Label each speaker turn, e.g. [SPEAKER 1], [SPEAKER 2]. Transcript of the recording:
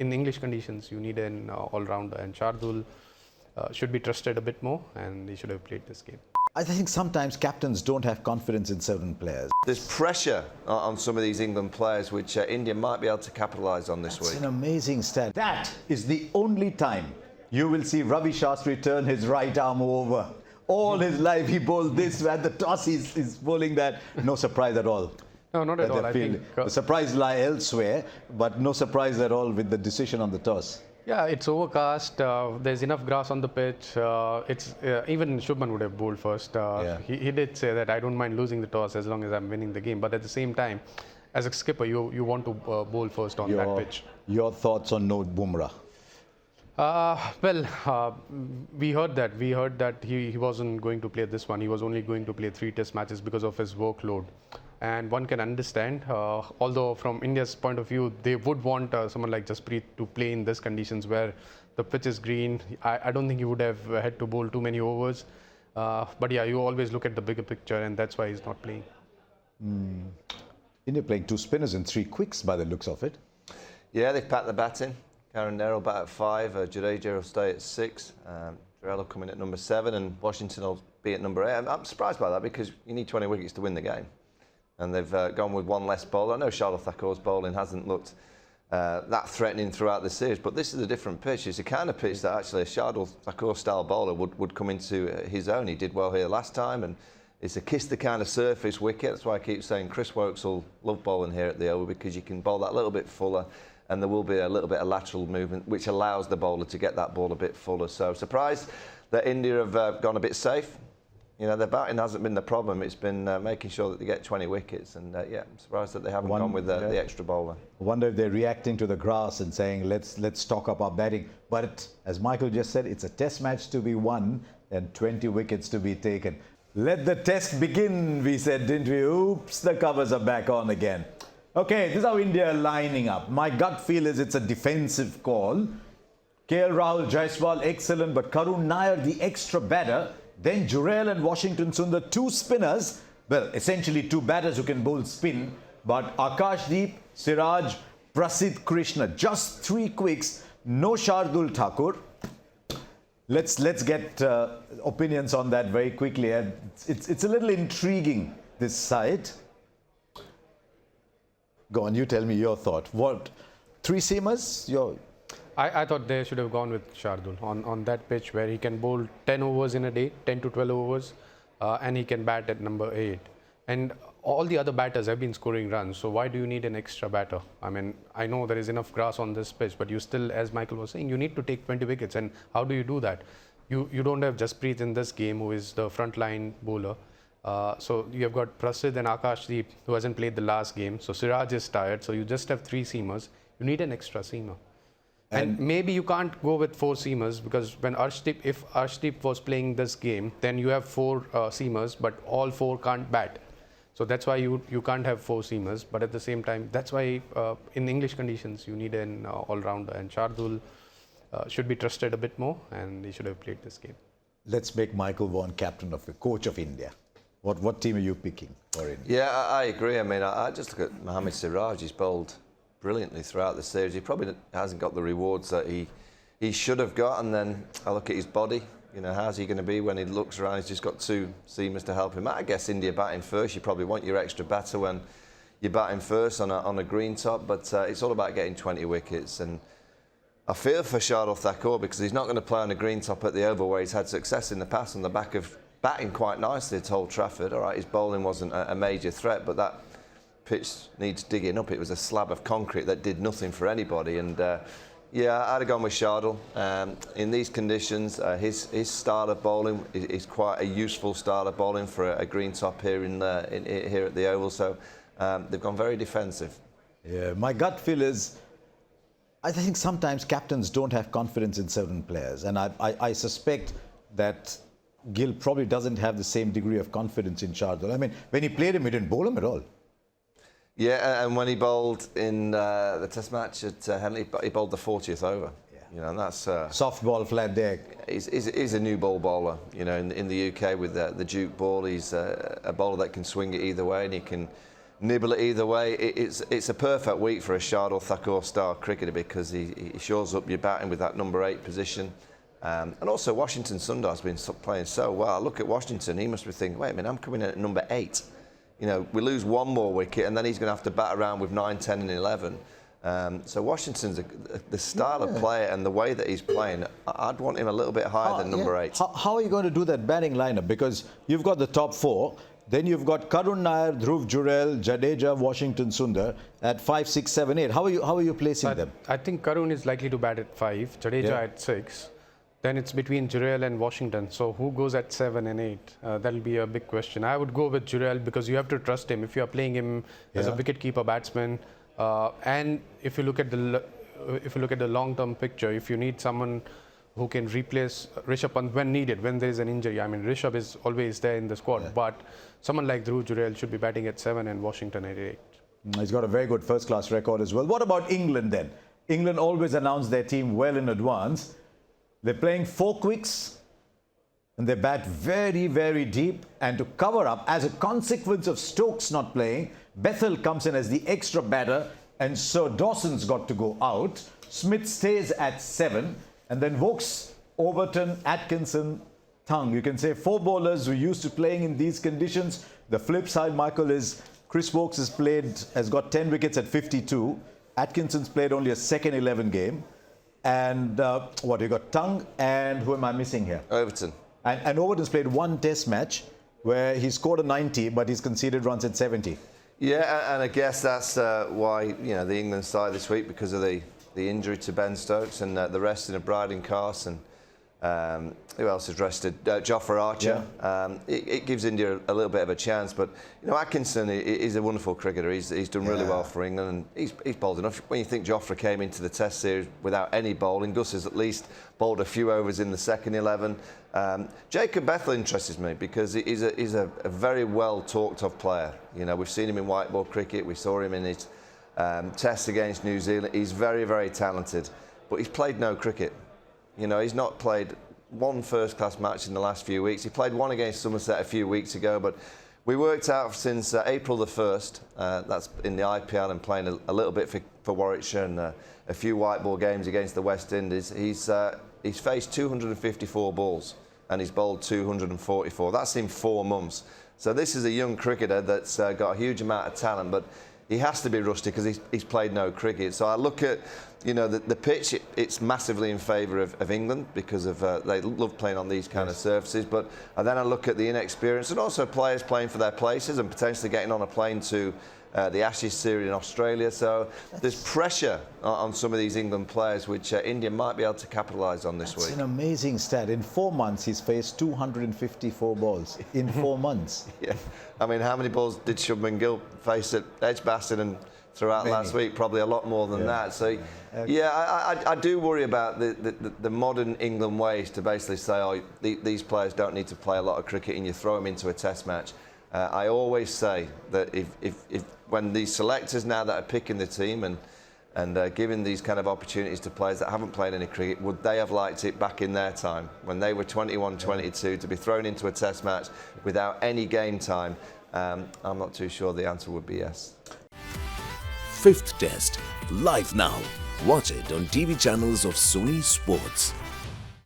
[SPEAKER 1] In English conditions, you need an all-rounder, and Shardul should be trusted a bit more, and he should have played this game.
[SPEAKER 2] I think sometimes captains don't have confidence in certain players.
[SPEAKER 3] There's pressure on some of these England players, which India might be able to capitalise on this week.
[SPEAKER 2] It's an amazing stat. That is the only time you will see Ravi Shastri turn his right arm over. All his life he bowled this, at the toss he's bowling that. No surprise at all.
[SPEAKER 1] No, not at all. I think
[SPEAKER 2] the surprise lie elsewhere, but no surprise at all with the decision on the toss.
[SPEAKER 1] Yeah, it's overcast. There's enough grass on the pitch. Even Shubman would have bowled first. He did say that I don't mind losing the toss as long as I'm winning the game. But at the same time, as a skipper, you want to bowl first on that pitch.
[SPEAKER 2] Your thoughts on no Bumrah?
[SPEAKER 1] We heard that. We heard that he wasn't going to play this one. He was only going to play 3 test matches because of his workload. And one can understand, although from India's point of view, they would want someone like Jasprit to play in these conditions where the pitch is green. I don't think he would have had to bowl too many overs. But yeah, you always look at the bigger picture, and that's why he's not playing.
[SPEAKER 2] India playing 2 spinners and 3 quicks by the looks of it.
[SPEAKER 3] Yeah, they've packed the batting. Karen Nehru bat at 5, Jadeja will stay at 6, Jarrell will come in at number 7, and Washington will be at number 8. I'm surprised by that because you need 20 wickets to win the game. And they've gone with 1 less bowler. I know Shardul Thakur's bowling hasn't looked that threatening throughout the series, but this is a different pitch. It's the kind of pitch that actually a Shardul Thakur-style bowler would come into his own. He did well here last time, and it's a kiss-the-kind of surface wicket. That's why I keep saying Chris Woakes will love bowling here at the Oval, because you can bowl that little bit fuller, and there will be a little bit of lateral movement, which allows the bowler to get that ball a bit fuller. So surprised that India have gone a bit safe. You know, their batting hasn't been the problem. It's been making sure that they get 20 wickets. And yeah, I'm surprised that they haven't gone with the extra bowler.
[SPEAKER 2] I wonder if they're reacting to the grass and saying, let's stock up our batting. But as Michael just said, it's a test match to be won and 20 wickets to be taken. Let the test begin, we said, didn't we? Oops, the covers are back on again. Okay, this is how India are lining up. My gut feel is it's a defensive call. KL Rahul, Jaiswal, excellent. But Karun Nair, the extra batter. Then Jurel and Washington Sundar, 2 spinners. Well, essentially 2 batters who can bowl spin. But Akashdeep, Siraj, Prasidh Krishna, just 3 quicks. No Shardul Thakur. Let's get opinions on that very quickly. And it's a little intriguing, this side. Go on, you tell me your thought. What, 3 seamers?
[SPEAKER 1] I thought they should have gone with Shardul on that pitch where he can bowl 10 overs in a day, 10 to 12 overs, and he can bat at number 8. And all the other batters have been scoring runs, so why do you need an extra batter? I mean, I know there is enough grass on this pitch, but you still, as Michael was saying, you need to take 20 wickets. And how do you do that? You don't have Jasprit in this game, who is the frontline bowler. So you have got Prasidh and Akashdeep, who hasn't played the last game. So Siraj is tired, so you just have 3 seamers. You need an extra seamer. And maybe you can't go with 4 seamers, because when if Arshdeep was playing this game, then you have 4 seamers, but all 4 can't bat. So that's why you can't have 4 seamers. But at the same time, that's why in English conditions, you need an all-rounder. And Shardul should be trusted a bit more, and he should have played this game.
[SPEAKER 2] Let's make Michael Vaughan captain of the coach of India. What team are you picking for India?
[SPEAKER 3] Yeah, I agree. I mean, I just look at Mohammad Siraj. He's bowled brilliantly throughout the series. He probably hasn't got the rewards that he should have got. And then I look at his body. You know, how's he going to be when he looks around? He's just got 2 seamers to help him. I guess India batting first. You probably want your extra batter when you're batting first on a green top. But it's all about getting 20 wickets. And I feel for Shardul Thakur, because he's not going to play on a green top at the Oval, where he's had success in the past on the back of batting quite nicely at Old Trafford. All right, his bowling wasn't a major threat, but that pitch needs digging up. It was a slab of concrete that did nothing for anybody. And yeah, I'd have gone with Shardul. In these conditions, his style of bowling is quite a useful style of bowling for a green top here here at the Oval. So they've gone very defensive.
[SPEAKER 2] Yeah, my gut feel is, I think sometimes captains don't have confidence in certain players, and I suspect that Gill probably doesn't have the same degree of confidence in Shardul. I mean, when he played him, he didn't bowl him at all.
[SPEAKER 3] Yeah, and when he bowled in the Test match at Henley, he bowled the 40th over. Yeah. You know, and that's
[SPEAKER 2] soft ball, flat deck.
[SPEAKER 3] He's a new ball bowler. You know, in the UK with the Duke ball, he's a bowler that can swing it either way, and he can nibble it either way. It's a perfect week for a Shardul Thakur style cricketer because he shores up your batting with that number 8 position. And also Washington Sundar's been playing so well. Look at Washington, he must be thinking, wait a minute, I'm coming in at number 8. You know, we lose one more wicket and then he's going to have to bat around with 9, 10 and 11. So Washington's the style of player and the way that he's playing, I'd want him a little bit higher than number 8.
[SPEAKER 2] How are you going to do that batting lineup? Because you've got the top 4, then you've got Karun Nair, Dhruv Jurel, Jadeja, Washington Sundar at 5, 6, 7, 8. How are you placing them?
[SPEAKER 1] I think Karun is likely to bat at 5, Jadeja at 6. Then it's between Jurel and Washington. So who goes at 7 and 8? That'll be a big question. I would go with Jurel because you have to trust him. If you are playing him as a wicket-keeper batsman, and if you look at the long-term picture, if you need someone who can replace Rishabh Pant when needed, when there is an injury. I mean, Rishabh is always there in the squad, but someone like Dhruv Jurel should be batting at 7 and Washington at 8.
[SPEAKER 2] He's got a very good first-class record as well. What about England then? England always announce their team well in advance. They're playing 4 quicks and they bat very, very deep. And to cover up, as a consequence of Stokes not playing, Bethel comes in as the extra batter and Sir Dawson's got to go out. Smith stays at 7 and then Vokes, Overton, Atkinson, Tongue. You can say 4 bowlers who are used to playing in these conditions. The flip side, Michael, is Chris Vokes has got 10 wickets at 52. Atkinson's played only a second 11 game. And you got Tongue and who am I missing here?
[SPEAKER 3] Overton.
[SPEAKER 2] And Overton's played 1 test match where he scored a 90, but he's conceded runs at 70.
[SPEAKER 3] Yeah, and I guess that's why, you know, the England side this week, because of the injury to Ben Stokes and the resting of Bryden Carson. Who else is rested? Jofra Archer.
[SPEAKER 2] Yeah.
[SPEAKER 3] It gives India a little bit of a chance, but you know, Atkinson is a wonderful cricketer. He's done really well for England, and he's bowled enough. When you think Jofra came into the Test series without any bowling, Gus has at least bowled a few overs in the second 11. Jacob Bethel interests me because he's a very well talked of player. You know, we've seen him in white ball cricket. We saw him in his Test against New Zealand. He's very, very talented, but he's played no cricket. You know, he's not played 1 first-class match in the last few weeks. He played 1 against Somerset a few weeks ago, but we worked out since April the 1st, that's in the IPL and playing a little bit for Warwickshire and a few white ball games against the West Indies. He's faced 254 balls and he's bowled 244. That's in 4 months. So this is a young cricketer that's got a huge amount of talent, but he has to be rusty because he's played no cricket. So I look at, you know, the pitch, it's massively in favour of England because of they love playing on these kind of surfaces. But then I look at the inexperience and also players playing for their places and potentially getting on a plane to the Ashes series in Australia. So there's pressure on some of these England players, which India might be able to capitalise on this week.
[SPEAKER 2] It's an amazing stat. In 4 months, he's faced 254 balls. In 4 months.
[SPEAKER 3] Yeah. I mean, how many balls did Shubman Gill face at Edgbaston and throughout last week? Probably a lot more than that. So, I do worry about the modern England ways to basically say, oh, these players don't need to play a lot of cricket and you throw them into a Test match. I always say that if when these selectors now that are picking the team and giving these kind of opportunities to players that haven't played any cricket, would they have liked it back in their time when they were 21, 22 to be thrown into a Test match without any game time? I'm not too sure the answer would be yes.
[SPEAKER 4] 5th Test, live now. Watch it on TV channels of Sony Sports.